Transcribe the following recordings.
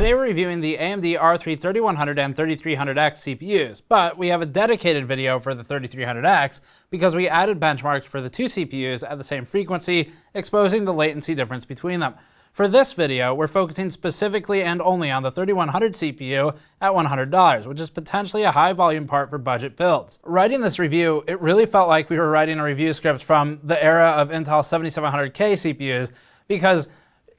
Today we're reviewing the AMD R3 3100 and 3300X CPUs, but we have a dedicated video for the 3300X because we added benchmarks for the two CPUs at the same frequency, exposing the latency difference between them. For this video, we're focusing specifically and only on the 3100 CPU at $100, which is potentially a high volume part for budget builds. Writing this review, it really felt like we were writing a review script from the era of Intel 7700K CPUs because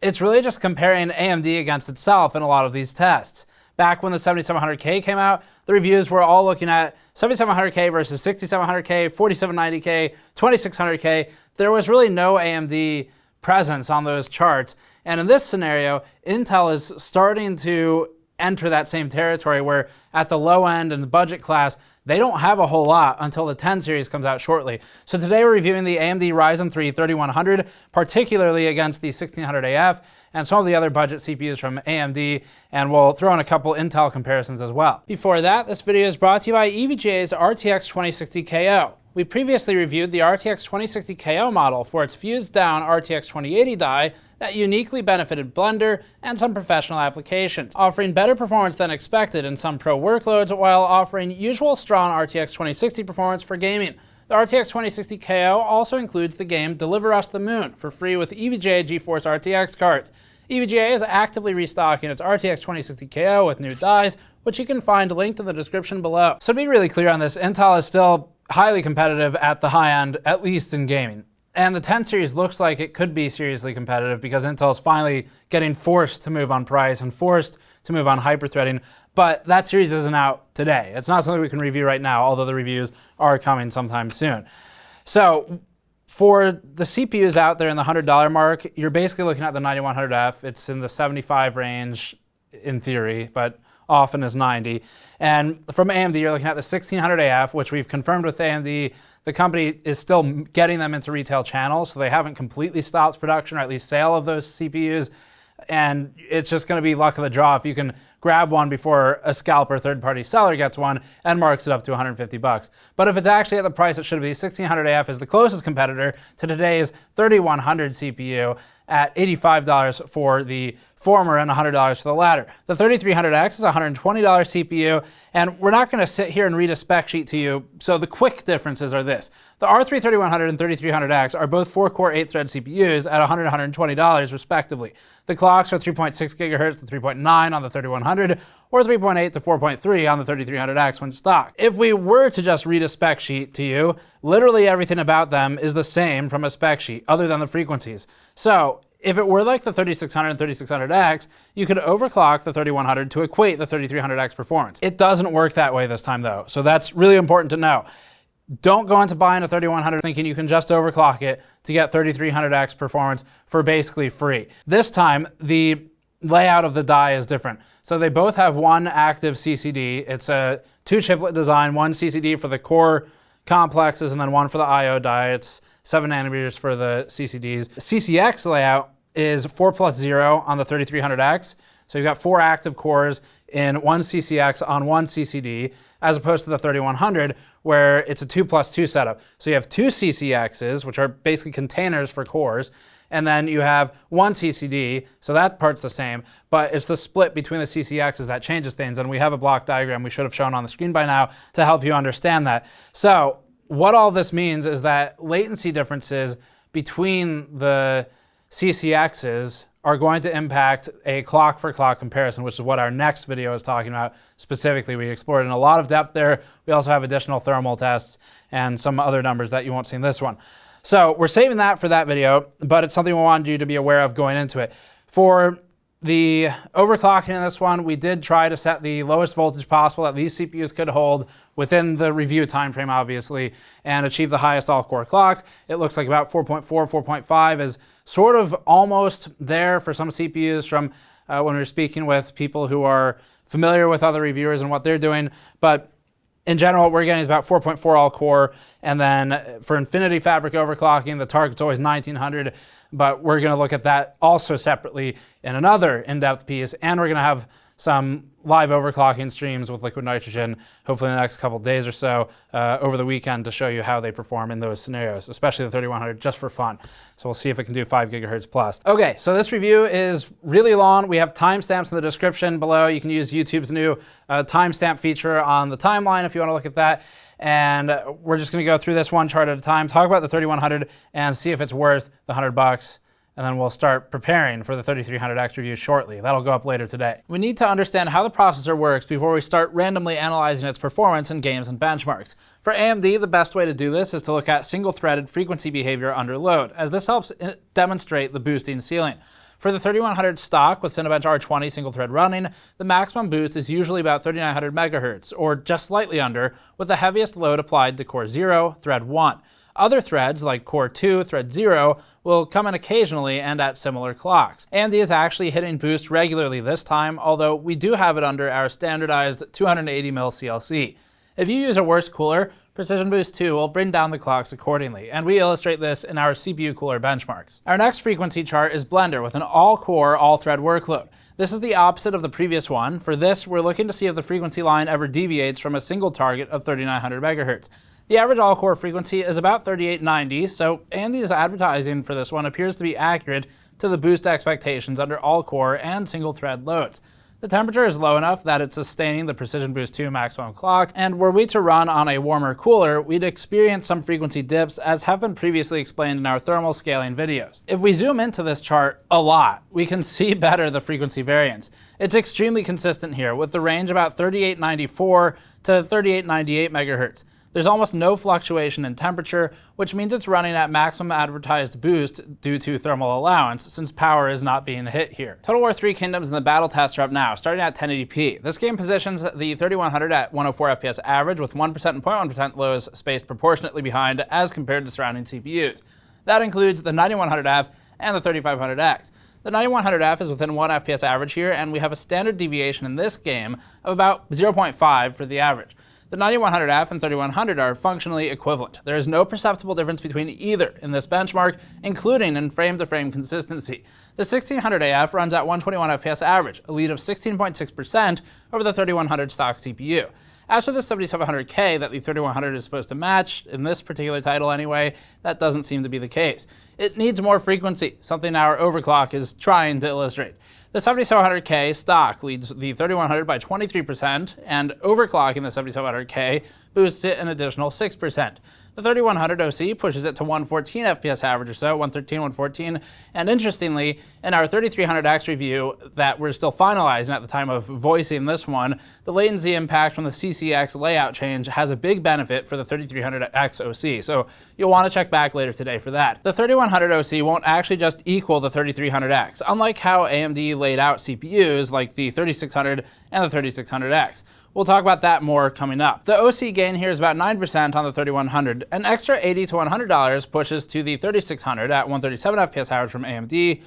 it's really just comparing AMD against itself in a lot of these tests. Back when the 7700K came out, the reviews were all looking at 7700K versus 6700K, 4790K, 2600K. There was really no AMD presence on those charts. And in this scenario, Intel is starting to enter that same territory where at the low end and the budget class, they don't have a whole lot until the 10 series comes out shortly. So today we're reviewing the AMD Ryzen 3 3100, particularly against the 1600AF and some of the other budget CPUs from AMD, and we'll throw in a couple Intel comparisons as well. Before that, this video is brought to you by EVGA's RTX 2060 KO. We previously reviewed the RTX 2060 KO model for its fused down RTX 2080 die that uniquely benefited Blender and some professional applications, offering better performance than expected in some pro workloads while offering usual strong RTX 2060 performance for gaming. The RTX 2060 KO also includes the game Deliver Us the Moon for free with EVGA GeForce RTX cards. EVGA is actively restocking its RTX 2060 KO with new dies, which you can find linked in the description below. So to be really clear on this, Intel is still highly competitive at the high end, at least in gaming. And the 10 series looks like it could be seriously competitive because Intel is finally getting forced to move on price and forced to move on hyper-threading, but that series isn't out today. It's not something we can review right now, although the reviews are coming sometime soon. So for the CPUs out there in the $100 mark, you're basically looking at the 9100F. It's in the 75 range in theory, but often is 90. And from AMD, you're looking at the 1600AF, which we've confirmed with AMD. The company is still getting them into retail channels, so they haven't completely stopped production or at least sale of those CPUs. And it's just going to be luck of the draw if you can grab one before a scalper third-party seller gets one and marks it up to 150 bucks. But if it's actually at the price it should be, 1600AF is the closest competitor to today's 3100 CPU at $85 for the former and $100 for the latter. The 3300X is a $120 CPU, and we're not going to sit here and read a spec sheet to you, so the quick differences are this. The R3 3100 and 3300X are both 4-core 8-thread CPUs at $100 and $120 respectively. The clocks are 3.6 gigahertz to 3.9 on the 3100, or 3.8 to 4.3 on the 3300X when stock. If we were to just read a spec sheet to you, literally everything about them is the same from a spec sheet, other than the frequencies. So if it were like the 3600 and 3600X, you could overclock the 3100 to equate the 3300X performance. It doesn't work that way this time though, so that's really important to know. Don't go into buying a 3100 thinking you can just overclock it to get 3300X performance for basically free. This time, the layout of the die is different. So they both have one active CCD. It's a two-chiplet design, one CCD for the core complexes and then one for the I/O die. It's 7 nanometers for the CCDs. CCX layout is 4+0 on the 3300X. So you've got 4 active cores in one CCX on one CCD, as opposed to the 3100, where it's a 2+2 setup. So you have 2 CCXs, which are basically containers for cores, and then you have one CCD, so that part's the same, but it's the split between the CCXs that changes things, and we have a block diagram we should have shown on the screen by now to help you understand that. So what all this means is that latency differences between the CCXs are going to impact a clock for clock comparison, which is what our next video is talking about specifically. We explored in a lot of depth there. We also have additional thermal tests and some other numbers that you won't see in this one. So we're saving that for that video, but it's something we wanted you to be aware of going into it. For the overclocking in this one, we did try to set the lowest voltage possible that these CPUs could hold within the review timeframe, obviously, and achieve the highest all-core clocks. It looks like about 4.4, 4.5 is sort of almost there for some CPUs from when we were speaking with people who are familiar with other reviewers and what they're doing. But in general, what we're getting is about 4.4 all-core, and then for Infinity Fabric overclocking, the target's always 1900, but we're going to look at that also separately in another in-depth piece, and we're going to have some live overclocking streams with liquid nitrogen, hopefully in the next couple days or so, over the weekend to show you how they perform in those scenarios, especially the 3100, just for fun. So we'll see if it can do 5 gigahertz plus. Okay, so this review is really long. We have timestamps in the description below. You can use YouTube's new timestamp feature on the timeline if you want to look at that. And we're just going to go through this one chart at a time, talk about the 3100 and see if it's worth the $100. And then we'll start preparing for the 3300X review shortly. That'll go up later today. We need to understand how the processor works before we start randomly analyzing its performance in games and benchmarks. For AMD, the best way to do this is to look at single-threaded frequency behavior under load, as this helps demonstrate the boosting ceiling. For the 3100 stock with Cinebench R20 single-thread running, the maximum boost is usually about 3900 megahertz, or just slightly under, with the heaviest load applied to core 0, thread 1. Other threads, like core 2, thread 0, will come in occasionally and at similar clocks. AMD is actually hitting boost regularly this time, although we do have it under our standardized 280mm CLC. If you use a worse cooler, Precision Boost 2 will bring down the clocks accordingly, and we illustrate this in our CPU cooler benchmarks. Our next frequency chart is Blender with an all-core, all-thread workload. This is the opposite of the previous one. For this, we're looking to see if the frequency line ever deviates from a single target of 3900 megahertz. The average all-core frequency is about 3890, so AMD's advertising for this one appears to be accurate to the boost expectations under all-core and single-thread loads. The temperature is low enough that it's sustaining the Precision Boost 2 maximum clock, and were we to run on a warmer cooler, we'd experience some frequency dips, as have been previously explained in our thermal scaling videos. If we zoom into this chart a lot, we can see better the frequency variance. It's extremely consistent here, with the range about 3894 to 3898 megahertz. There's almost no fluctuation in temperature, which means it's running at maximum advertised boost due to thermal allowance, since power is not being hit here. Total War 3 Kingdoms and the battle test are up now, starting at 1080p. This game positions the 3100 at 104 FPS average, with 1% and 0.1% lows spaced proportionately behind as compared to surrounding CPUs. That includes the 9100F and the 3500X. The 9100F is within 1 FPS average here, and we have a standard deviation in this game of about 0.5 for the average. The 9100F and 3100 are functionally equivalent. There is no perceptible difference between either in this benchmark, including in frame-to-frame consistency. The 1600AF runs at 121 FPS average, a lead of 16.6% over the 3100 stock CPU. As for the 7700K that the 3100 is supposed to match, in this particular title anyway, that doesn't seem to be the case. It needs more frequency, something our overclock is trying to illustrate. The 7700K stock leads the 3100 by 23%, and overclocking the 7700K boosts it an additional 6%. The 3100 OC pushes it to 114 FPS average or so, 113, 114, and interestingly, in our 3300X review that we're still finalizing at the time of voicing this one, the latency impact from the CCX layout change has a big benefit for the 3300X OC, so you'll want to check back later today for that. The 3100 OC won't actually just equal the 3300X, unlike how AMD laid out CPUs like the 3600 and the 3600X. We'll talk about that more coming up. The OC gain here is about 9% on the 3100. An extra $80 to $100 pushes to the 3600 at 137 FPS average from AMD,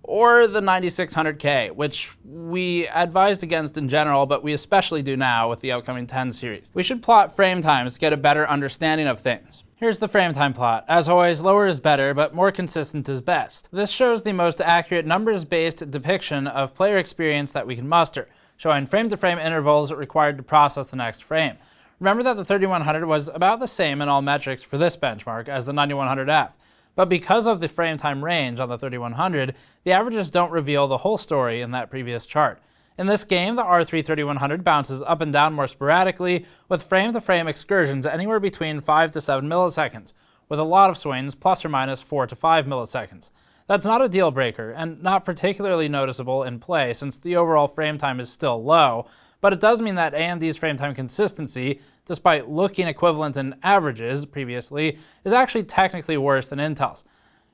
or the 9600K, which we advised against in general, but we especially do now with the upcoming 10 series. We should plot frame times to get a better understanding of things. Here's the frame time plot. As always, lower is better, but more consistent is best. This shows the most accurate numbers-based depiction of player experience that we can muster, showing frame-to-frame intervals required to process the next frame. Remember that the 3100 was about the same in all metrics for this benchmark as the 9100F, but because of the frame time range on the 3100, the averages don't reveal the whole story in that previous chart. In this game, the R3 3100 bounces up and down more sporadically, with frame-to-frame excursions anywhere between 5 to 7 milliseconds, with a lot of swings plus or minus 4 to 5 milliseconds. That's not a deal breaker, and not particularly noticeable in play since the overall frame time is still low, but it does mean that AMD's frame time consistency, despite looking equivalent in averages previously, is actually technically worse than Intel's.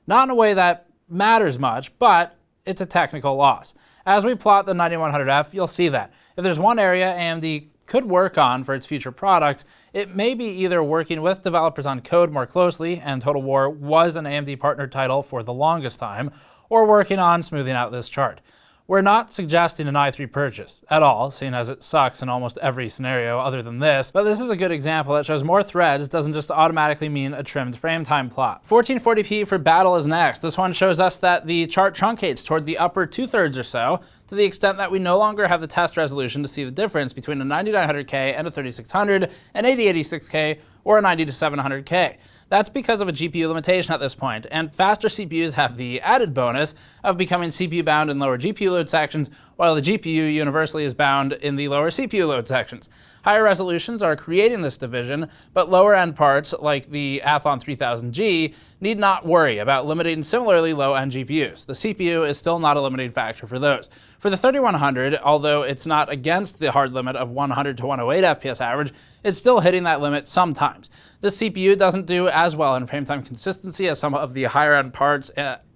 Not in a way that matters much, but it's a technical loss. As we plot the 9100F, you'll see that. If there's one area AMD could work on for its future products, it may be either working with developers on code more closely, and Total War was an AMD partner title for the longest time, or working on smoothing out this chart. We're not suggesting an i3 purchase at all, seeing as it sucks in almost every scenario other than this, but this is a good example that shows more threads doesn't just automatically mean a trimmed frame time plot. 1440p for battle is next. This one shows us that the chart truncates toward the upper 2/3 or so, to the extent that we no longer have the test resolution to see the difference between a 9900K and a 3600, an 8086K, or a 90 to 700K. That's because of a GPU limitation at this point, and faster CPUs have the added bonus of becoming CPU bound in lower GPU load sections, while the GPU universally is bound in the lower CPU load sections. Higher resolutions are creating this division, but lower end parts, like the Athlon 3000G, need not worry about limiting similarly low end GPUs. The CPU is still not a limiting factor for those. For the 3100, although it's not against the hard limit of 100 to 108 FPS average, it's still hitting that limit sometimes. This CPU doesn't do as well in frame time consistency as some of the higher end parts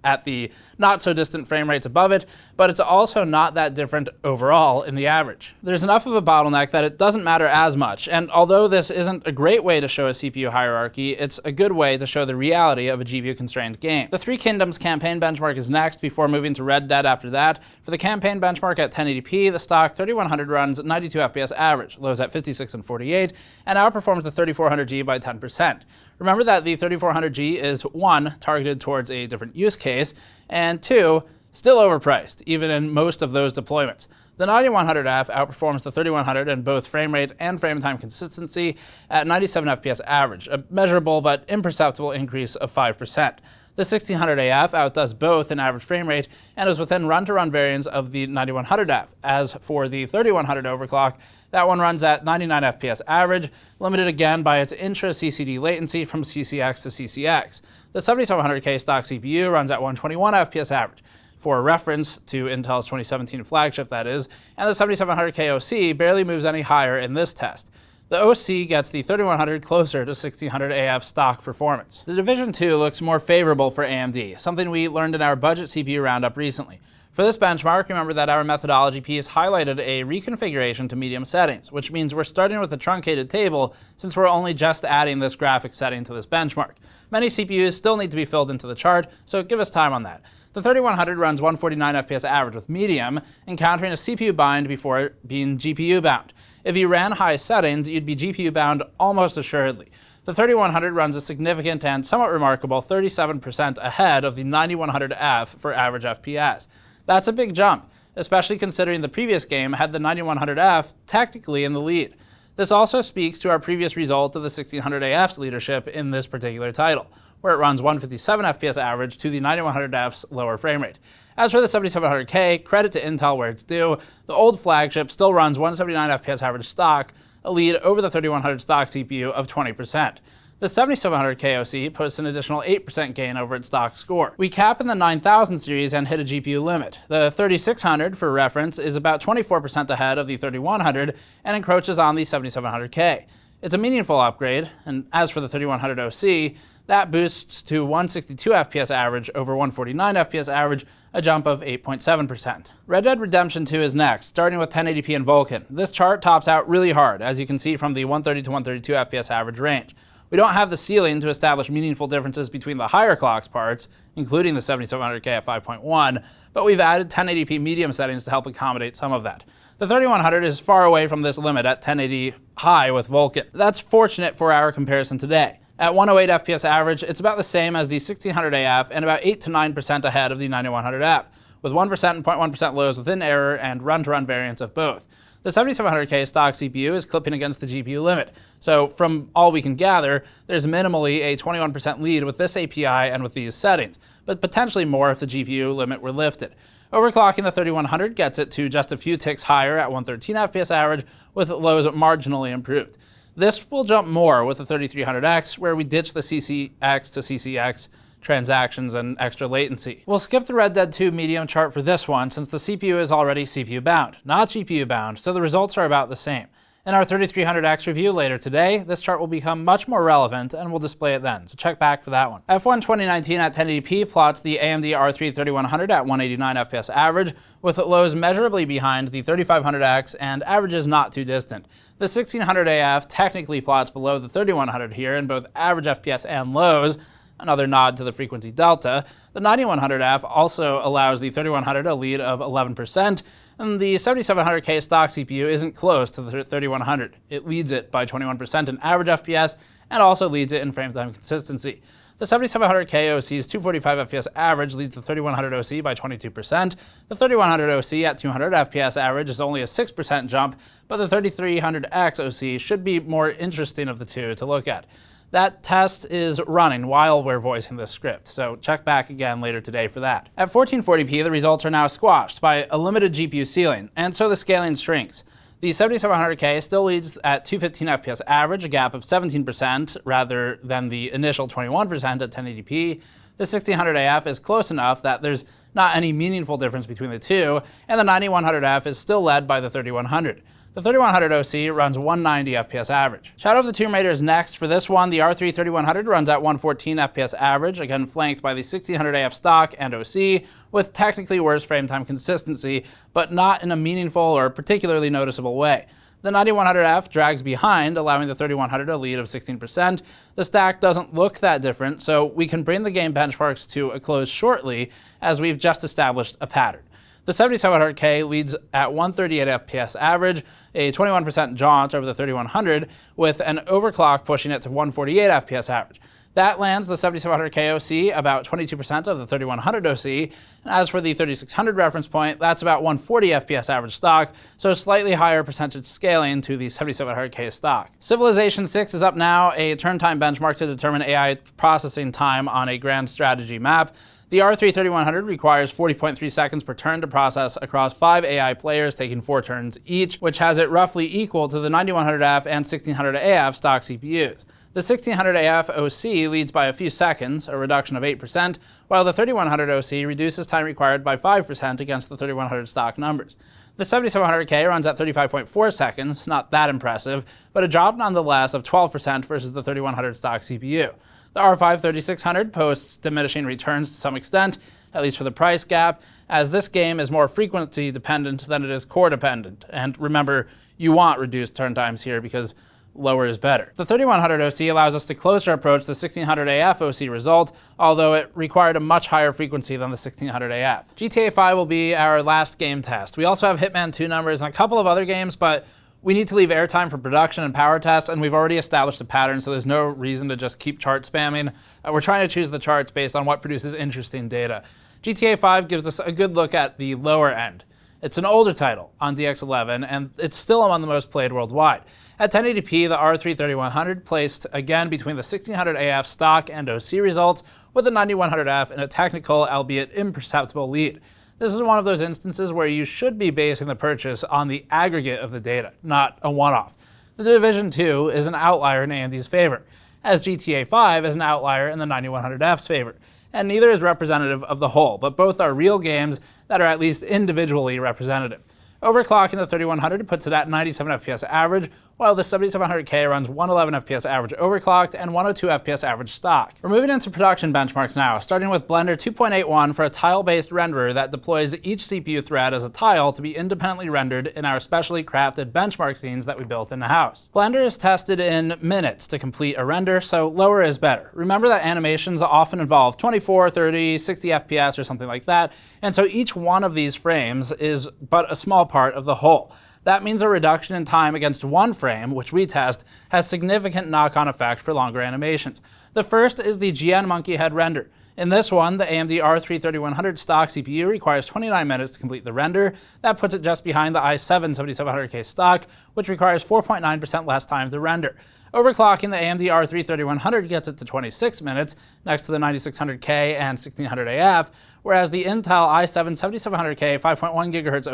at the not so distant frame rates above it, but it's also not that different overall in the average. There's enough of a bottleneck that it doesn't matter as much, and although this isn't a great way to show a CPU hierarchy, it's a good way to show the reality of a GPU-constrained game. The Three Kingdoms campaign benchmark is next, before moving to Red Dead after that. For the campaign benchmark at 1080p, the stock 3100 runs 92 FPS average, lows at 56 and 48, and outperforms the 3400G by 10%. Remember that the 3400G is 1, targeted towards a different use case, and 2, still overpriced, even in most of those deployments. The 9100F outperforms the 3100 in both frame rate and frame time consistency at 97 FPS average, a measurable but imperceptible increase of 5%. The 1600AF outdoes both in average frame rate and is within run-to-run variants of the 9100F. As for the 3100 overclock, that one runs at 99 FPS average, limited again by its intra-CCD latency from CCX-to-CCX. The 7700K stock CPU runs at 121 FPS average, for reference to Intel's 2017 flagship that is, and the 7700K OC barely moves any higher in this test. The OC gets the 3100 closer to 1600 AF stock performance. The Division 2 looks more favorable for AMD, something we learned in our budget CPU roundup recently. For this benchmark, remember that our methodology piece highlighted a reconfiguration to medium settings, which means we're starting with a truncated table since we're only just adding this graphics setting to this benchmark. Many CPUs still need to be filled into the chart, so give us time on that. The 3100 runs 149 FPS average with medium, encountering a CPU bind before being GPU bound. If you ran high settings, you'd be GPU bound almost assuredly. The 3100 runs a significant and somewhat remarkable 37% ahead of the 9100F for average FPS. That's a big jump, especially considering the previous game had the 9100F technically in the lead. This also speaks to our previous result of the 1600AF's leadership in this particular title, where it runs 157 FPS average to the 9100F's lower frame rate. As for the 7700K, credit to Intel where it's due, the old flagship still runs 179 FPS average stock, a lead over the 3100 stock CPU of 20%. The 7700K OC posts an additional 8% gain over its stock score. We cap in the 9000 series and hit a GPU limit. The 3600, for reference, is about 24% ahead of the 3100 and encroaches on the 7700K. It's a meaningful upgrade, and as for the 3100 OC, that boosts to 162 FPS average over 149 FPS average, a jump of 8.7%. Red Dead Redemption 2 is next, starting with 1080p and Vulkan. This chart tops out really hard, as you can see from the 130 to 132 FPS average range. We don't have the ceiling to establish meaningful differences between the higher clocks parts, including the 7700K at 5.1, but we've added 1080p medium settings to help accommodate some of that. The 3100 is far away from this limit at 1080 high with Vulkan. That's fortunate for our comparison today. At 108 FPS average, it's about the same as the 1600AF and about 8 to 9% ahead of the 9100F, with 1% and 0.1% lows within error and run-to-run variants of both. The 7700K stock CPU is clipping against the GPU limit, so from all we can gather, there's minimally a 21% lead with this API and with these settings, but potentially more if the GPU limit were lifted. Overclocking the 3100 gets it to just a few ticks higher at 113 FPS average, with lows marginally improved. This will jump more with the 3300X, where we ditch the CCX-to-CCX transactions and extra latency. We'll skip the Red Dead 2 medium chart for this one since the CPU is already CPU bound, not GPU bound, so the results are about the same. In our 3300X review later today, this chart will become much more relevant and we'll display it then, so check back for that one. F1 2019 at 1080p plots the AMD R3 3100 at 189 FPS average, with lows measurably behind the 3500X and averages not too distant. The 1600AF technically plots below the 3100 here in both average FPS and lows. another nod to the frequency delta. The 9100F also allows the 3100 a lead of 11%, and the 7700K stock CPU isn't close to the 3100. It leads it by 21% in average FPS, and also leads it in frame time consistency. The 7700K OC's 245 FPS average leads the 3100 OC by 22%. The 3100 OC at 200 FPS average is only a 6% jump, but the 3300X OC should be more interesting of the two to look at. That test is running while we're voicing this script, so check back again later today for that. At 1440p, the results are now squashed by a limited GPU ceiling, and so the scaling shrinks. The 7700K still leads at 215 FPS average, a gap of 17% rather than the initial 21% at 1080p. The 1600AF is close enough that there's not any meaningful difference between the two, and the 9100F is still led by the 3100. The 3100 OC runs 190 FPS average. Shadow of the Tomb Raider is next. For this one, the R3 3100 runs at 114 FPS average, again flanked by the 1600AF stock and OC, with technically worse frame time consistency, but not in a meaningful or particularly noticeable way. The 9100F drags behind, allowing the 3100 a lead of 16%. The stack doesn't look that different, so we can bring the game benchmarks to a close shortly, as we've just established a pattern. The 7700K leads at 138 FPS average, a 21% jaunt over the 3100, with an overclock pushing it to 148 FPS average. That lands the 7700K OC about 22% of the 3100 OC, and as for the 3600 reference point, that's about 140 FPS average stock, so slightly higher percentage scaling to the 7700K stock. Civilization 6 is up now, a turn time benchmark to determine AI processing time on a grand strategy map. The R3 3100 requires 40.3 seconds per turn to process across 5 AI players taking 4 turns each, which has it roughly equal to the 9100F and 1600AF stock CPUs. The 1600AF OC leads by a few seconds, a reduction of 8%, while the 3100 OC reduces time required by 5% against the 3100 stock numbers. The 7700K runs at 35.4 seconds, not that impressive, but a drop nonetheless of 12% versus the 3100 stock CPU. The R5 3600 posts diminishing returns to some extent, at least for the price gap, as this game is more frequency dependent than it is core dependent. And remember, you want reduced turn times here because lower is better. The 3100 OC allows us to closer approach the 1600AF OC result, although it required a much higher frequency than the 1600AF. GTA 5 will be our last game test. We also have Hitman 2 numbers and a couple of other games, but we need to leave airtime for production and power tests, and we've already established a pattern, so there's no reason to just keep chart spamming. We're trying to choose the charts based on what produces interesting data. GTA 5 gives us a good look at the lower end. It's an older title on Dx11, and it's still among the most played worldwide. At 1080p, the R3 3100 placed again between the 1600AF stock and OC results, with the 9100F in a technical, albeit imperceptible lead. This is one of those instances where you should be basing the purchase on the aggregate of the data, not a one-off. The Division 2 is an outlier in AMD's favor, as GTA 5 is an outlier in the 9100F's favor, and neither is representative of the whole, but both are real games that are at least individually representative. Overclocking the 3100 puts it at 97 FPS average, while the 7700K runs 111 FPS average overclocked and 102 FPS average stock. We're moving into production benchmarks now, starting with Blender 2.81 for a tile-based renderer that deploys each CPU thread as a tile to be independently rendered in our specially crafted benchmark scenes that we built in the house. Blender is tested in minutes to complete a render, so lower is better. Remember that animations often involve 24, 30, 60 FPS or something like that, and so each one of these frames is but a small part of the whole. That means a reduction in time against one frame, which we test, has significant knock-on effect for longer animations. The first is the GN Monkey Head render. In this one, the AMD R3 3100 stock CPU requires 29 minutes to complete the render. That puts it just behind the i7 7700K stock, which requires 4.9% less time to render. Overclocking the AMD R3 3100 gets it to 26 minutes, next to the 9600K and 1600AF, whereas the Intel i7 7700K 5.1 GHz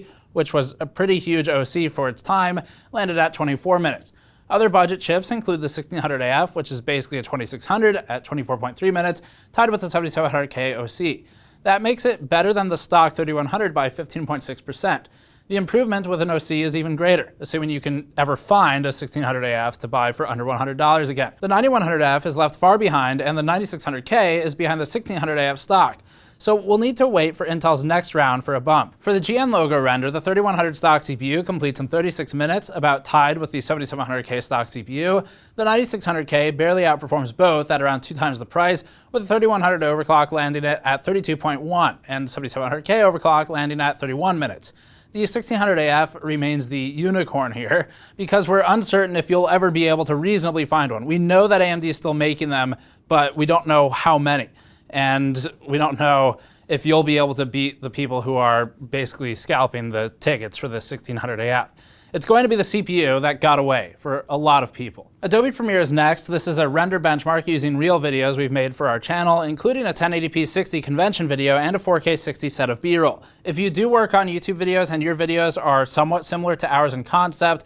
OC, which was a pretty huge OC for its time, landed at 24 minutes. Other budget chips include the 1600AF, which is basically a 2600 at 24.3 minutes, tied with the 7700K OC. That makes it better than the stock 3100 by 15.6%. The improvement with an OC is even greater, assuming you can ever find a 1600AF to buy for under $100 again. The 9100F is left far behind, and the 9600K is behind the 1600AF stock. so we'll need to wait for Intel's next round for a bump. For the GN logo render, the 3100 stock CPU completes in 36 minutes, about tied with the 7700K stock CPU. The 9600K barely outperforms both at around 2 times the price, with the 3100 overclock landing it at 32.1 and 7700K overclock landing at 31 minutes. The 1600AF remains the unicorn here because we're uncertain if you'll ever be able to reasonably find one. We know that AMD is still making them, but we don't know how many. And we don't know if you'll be able to beat the people who are basically scalping the tickets for the 1600AF. It's going to be the CPU that got away for a lot of people. Adobe Premiere is next. This is a render benchmark using real videos we've made for our channel, including a 1080p 60 convention video and a 4K 60 set of B-roll. If you do work on YouTube videos and your videos are somewhat similar to ours in concept,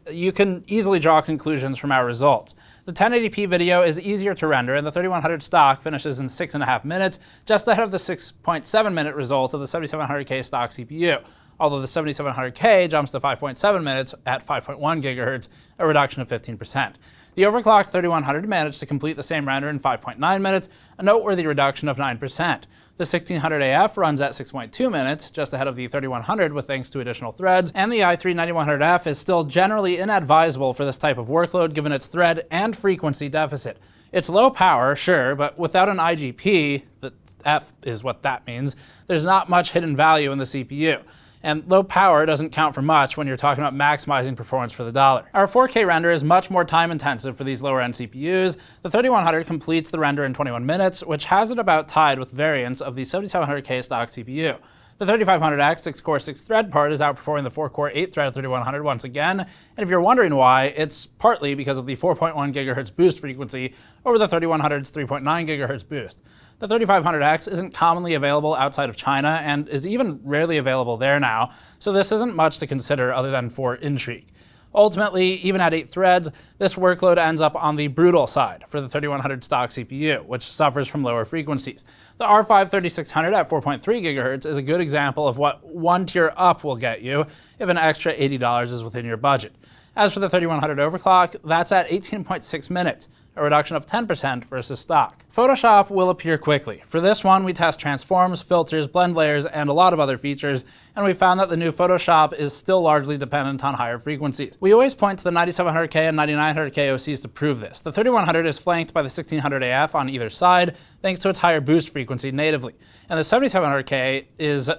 you can easily draw conclusions from our results. The 1080p video is easier to render, and the 3100 stock finishes in 6.5 minutes, just ahead of the 6.7 minute result of the 7700K stock CPU. Although the 7700K jumps to 5.7 minutes at 5.1 gigahertz, a reduction of 15%. The overclocked 3100 managed to complete the same render in 5.9 minutes, a noteworthy reduction of 9%. The 1600AF runs at 6.2 minutes, just ahead of the 3100 with thanks to additional threads, and the i3 9100F is still generally inadvisable for this type of workload given its thread and frequency deficit. It's low power, sure, but without an IGP, the F is what that means, there's not much hidden value in the CPU. And low power doesn't count for much when you're talking about maximizing performance for the dollar. Our 4K render is much more time intensive for these lower end CPUs. The 3100 completes the render in 21 minutes, which has it about tied with variants of the 7700K stock CPU. The 3500X 6-core 6-thread part is outperforming the 4-core 8-thread 3100 once again, and if you're wondering why, it's partly because of the 4.1 GHz boost frequency over the 3100's 3.9 GHz boost. The 3500X isn't commonly available outside of China and is even rarely available there now, so this isn't much to consider other than for intrigue. Ultimately, even at 8 threads, this workload ends up on the brutal side for the 3100 stock CPU, which suffers from lower frequencies. The R5 3600 at 4.3 GHz is a good example of what one tier up will get you if an extra $80 is within your budget. As for the 3100 overclock, that's at 18.6 minutes, a reduction of 10% versus stock. Photoshop will appear quickly. For this one, we test transforms, filters, blend layers, and a lot of other features, and we found that the new Photoshop is still largely dependent on higher frequencies. We always point to the 9700K and 9900K OCs to prove this. The 3100 is flanked by the 1600AF on either side, thanks to its higher boost frequency natively, and the 7700K is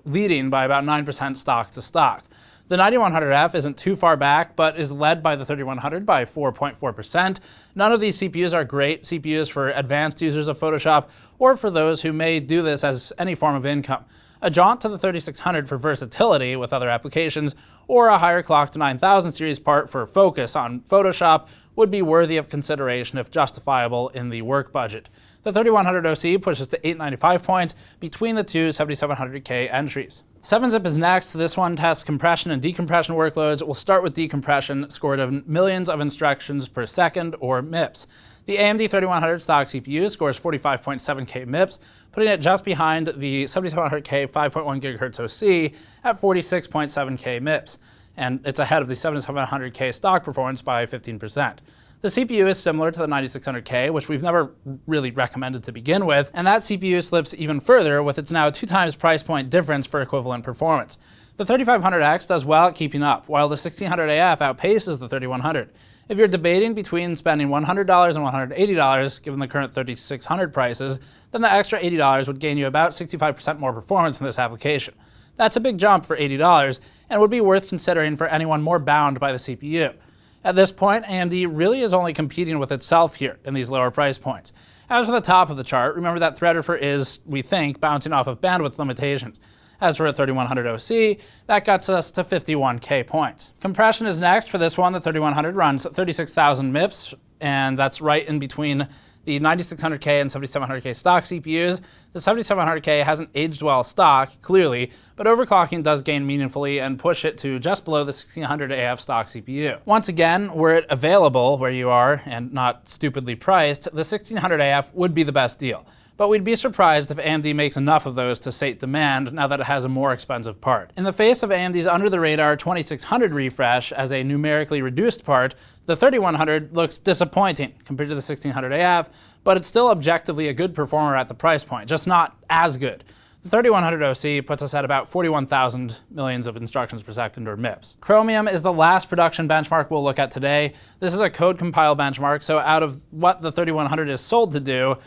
leading by about 9% stock to stock. The 9100F isn't too far back, but is led by the 3100 by 4.4%. None of these CPUs are great CPUs for advanced users of Photoshop or for those who may do this as any form of income. A jaunt to the 3600 for versatility with other applications, or a higher clock to 9000 series part for focus on Photoshop would be worthy of consideration if justifiable in the work budget. The 3100 OC pushes to 895 points between the two 7700K entries. 7-zip is next. This one tests compression and decompression workloads. We'll start with decompression, scored of millions of instructions per second, or MIPS. The AMD 3100 stock CPU scores 45.7K MIPS, putting it just behind the 7700K 5.1 GHz OC at 46.7K MIPS, and it's ahead of the 7700K stock performance by 15%. The CPU is similar to the 9600K, which we've never really recommended to begin with, and that CPU slips even further with its now 2 times price point difference for equivalent performance. The 3500X does well at keeping up, while the 1600AF outpaces the 3100. If you're debating between spending $100 and $180, given the current 3600 prices, then the extra $80 would gain you about 65% more performance in this application. That's a big jump for $80, and would be worth considering for anyone more bound by the CPU. At this point, AMD really is only competing with itself here in these lower price points. As for the top of the chart, remember that Threadripper is, we think, bouncing off of bandwidth limitations. As for a 3100 OC, that gets us to 51K points. Compression is next. For this one, the 3100 runs 36,000 MIPS, and that's right in between the 9600K and 7700K stock CPUs. The 7700K hasn't aged well stock, clearly, but overclocking does gain meaningfully and push it to just below the 1600AF stock CPU. Once again, were it available where you are and not stupidly priced, the 1600AF would be the best deal. but we'd be surprised if AMD makes enough of those to sate demand now that it has a more expensive part. In the face of AMD's under-the-radar 2600 refresh as a numerically reduced part, the 3100 looks disappointing compared to the 1600 AF, but it's still objectively a good performer at the price point, just not as good. The 3100 OC puts us at about 41,000 millions of instructions per second, or MIPS. Chromium is the last production benchmark we'll look at today. This is a code compile benchmark, so out of what the 3100 is sold to do,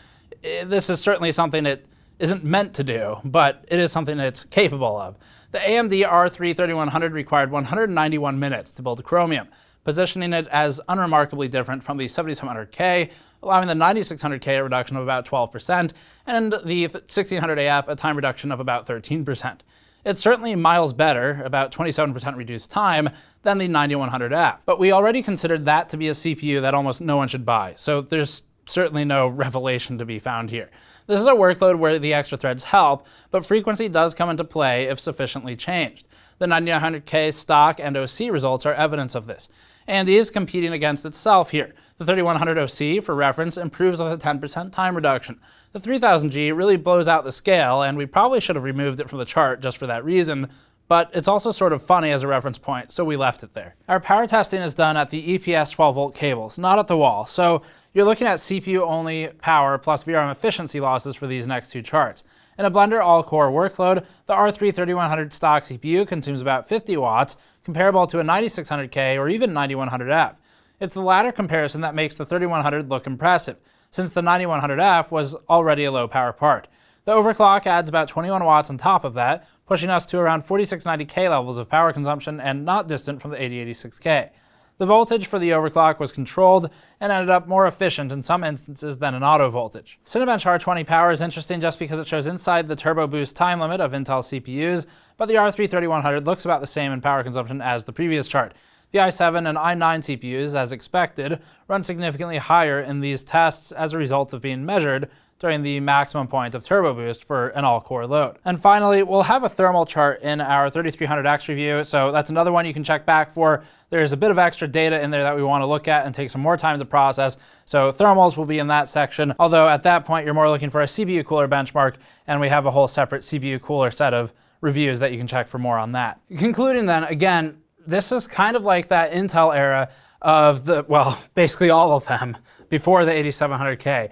this is certainly something it isn't meant to do, but it is something it's capable of. The AMD R3 3100 required 191 minutes to build Chromium, positioning it as unremarkably different from the 7700K, allowing the 9600K a reduction of about 12%, and the 1600 AF a time reduction of about 13%. It's certainly miles better, about 27% reduced time, than the 9100F, but we already considered that to be a CPU that almost no one should buy, so there's certainly no revelation to be found here. This is a workload where the extra threads help, but frequency does come into play if sufficiently changed. The 9900K stock and OC results are evidence of this. AMD is competing against itself here. The 3100 OC, for reference, improves with a 10% time reduction. The 3000G really blows out the scale, and we probably should have removed it from the chart just for that reason, but it's also sort of funny as a reference point, so we left it there. Our power testing is done at the EPS 12-volt cables, not at the wall, so you're looking at CPU-only power plus VRM efficiency losses for these next two charts. In a Blender all-core workload, the R3 3100 stock CPU consumes about 50 watts, comparable to a 9600K or even 9100F. It's the latter comparison that makes the 3100 look impressive, since the 9100F was already a low-power part. The overclock adds about 21 watts on top of that, pushing us to around 4690K levels of power consumption and not distant from the 8086K. The voltage for the overclock was controlled and ended up more efficient in some instances than an auto voltage. Cinebench R20 power is interesting just because it shows inside the turbo boost time limit of Intel CPUs, but the R3 3100 looks about the same in power consumption as the previous chart. The i7 and i9 CPUs, as expected, run significantly higher in these tests as a result of being measured during the maximum point of turbo boost for an all-core load. And finally, we'll have a thermal chart in our 3300X review, so that's another one you can check back for. There's a bit of extra data in there that we want to look at and take some more time to process, so thermals will be in that section, although at that point you're more looking for a CPU cooler benchmark, and we have a whole separate CPU cooler set of reviews that you can check for more on that. Concluding then, again, this is kind of like that Intel era of the, well, basically all of them before the 8700K.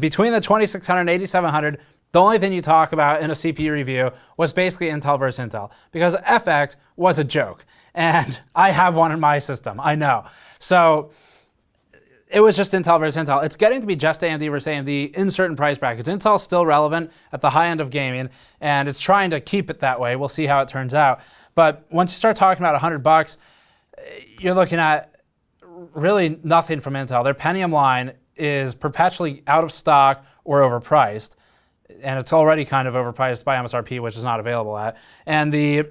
Between the 2600 and 8700, the only thing you talk about in a CPU review was basically Intel versus Intel, because FX was a joke. And I have one in my system, I know. So it was just Intel versus Intel. It's getting to be just AMD versus AMD in certain price brackets. Intel's still relevant at the high end of gaming, and it's trying to keep it that way. We'll see how it turns out. But once you start talking about $100, you're looking at really nothing from Intel. Their Pentium line is perpetually out of stock or overpriced, and it's already kind of overpriced by MSRP, which is not available at. And the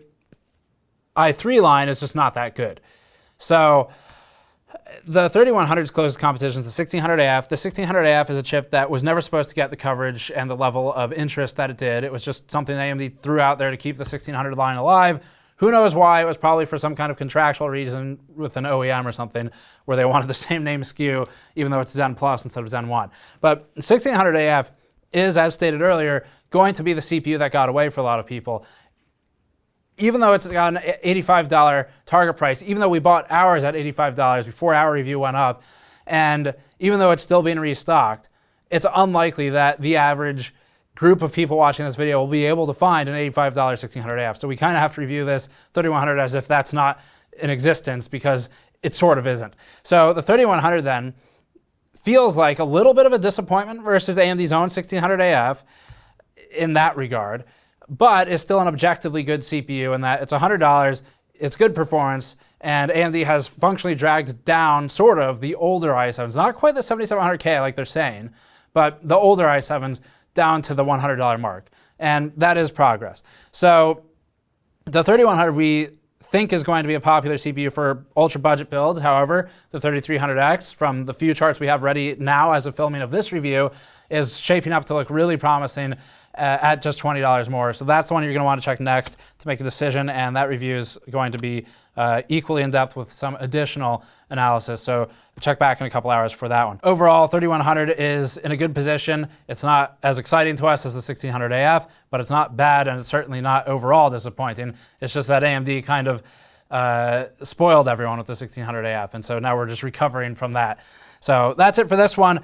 i3 line is just not that good. So the 3100's closest competition is the 1600 AF. The 1600 AF is a chip that was never supposed to get the coverage and the level of interest that it did. It was just something AMD threw out there to keep the 1600 line alive. Who knows why? It was probably for some kind of contractual reason with an OEM or something where they wanted the same name SKU, even though it's Zen Plus instead of Zen 1. But 1600 AF is, as stated earlier, going to be the CPU that got away for a lot of people. Even though it's got an $85 target price, even though we bought ours at $85 before our review went up, and even though it's still being restocked, it's unlikely that the average group of people watching this video will be able to find an $85 1600 AF. So we kind of have to review this 3100 as if that's not in existence, because it sort of isn't. So the 3100 then feels like a little bit of a disappointment versus AMD's own 1600 AF in that regard, but is still an objectively good CPU in that it's $100, it's good performance, and AMD has functionally dragged down sort of the older i7s, not quite the 7700K like they're saying, but the older i7s down to the $100 mark, and that is progress. So the 3100 we think is going to be a popular CPU for ultra budget builds. However, the 3300X, from the few charts we have ready now as a filming of this review, is shaping up to look really promising at just $20 more. So that's the one you're going to want to check next to make a decision, and that review is going to be equally in depth with some additional analysis. So check back in a couple hours for that one. Overall, 3100 is in a good position. It's not as exciting to us as the 1600 AF, but it's not bad, and it's certainly not overall disappointing. It's just that AMD kind of spoiled everyone with the 1600 AF, and so now we're just recovering from that. So that's it for this one.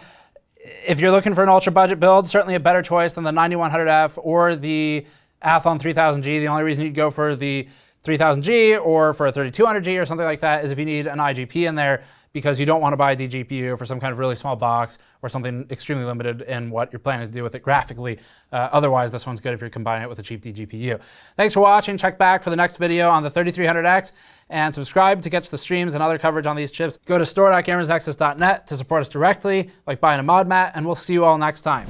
If you're looking for an ultra budget build, certainly a better choice than the 9100F or the Athlon 3000G. The only reason you'd go for the 3000G or for a 3200G or something like that is if you need an IGP in there, because you don't want to buy a DGPU for some kind of really small box or something extremely limited in what you're planning to do with it graphically. Otherwise, this one's good if you're combining it with a cheap DGPU. Thanks for watching. Check back for the next video on the 3300X and subscribe to catch the streams and other coverage on these chips. Go to store.gamersnexus.net to support us directly, like buying a mod mat, and we'll see you all next time.